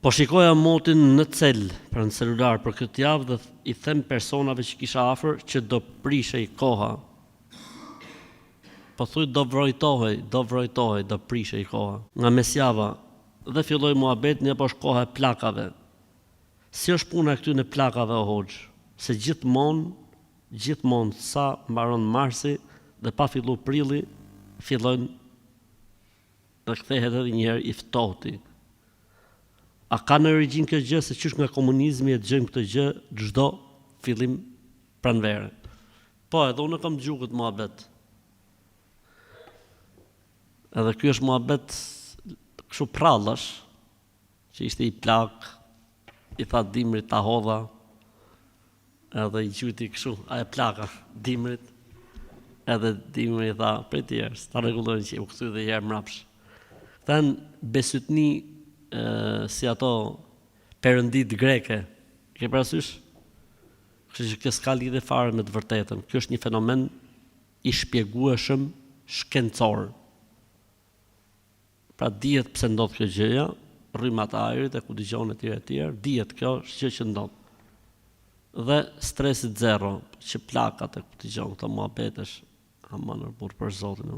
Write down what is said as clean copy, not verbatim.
Po shikoja motin në cel, pra në celular për këtë javë dhe i them personave që kisha afër që do prishej koha. Po thuj do vrojtohej, do prishej koha. Nga mesjava dhe filloi muhabet një poshtë koha e plakave. Si është puna e këtyre plakave o hoxh? Se gjithmonë sa mbaron marsi dhe pa fillu prilli, fillojnë dhe kthehet edhe një herë i ftohti. A ka në origjinë kjo gjë se qysh nga komunizmi e dëgjojmë këtë gjë çdo fillim pranvere? Po, edhe unë kam dëgjuar këtë muhabet. Edhe ky është muhabet kështu prallash, që ishte i plak, i tha dimrit ta hodha, edhe i gjyti kështu, a e plaka, dimrit, edhe dimri i tha, prej tjerë, s'ta rregullojnë që u kthy dhe herë mrapsh. Thanë besytni si ato perëndit greke, ke parasysh? Kështu që kjo s'ka lidhje fare me të vërtetën. Ky është një fenomen i shpjegueshëm shkencor. Pra dihet pse ndodh kjo gjëja, rrymat e ajrit e ku dëgjon etj, dihet kjo është gjë që ndodh. Dhe stresit zero, që plakat e ku dëgjon këto muhabetesh, aman burr për Zotin.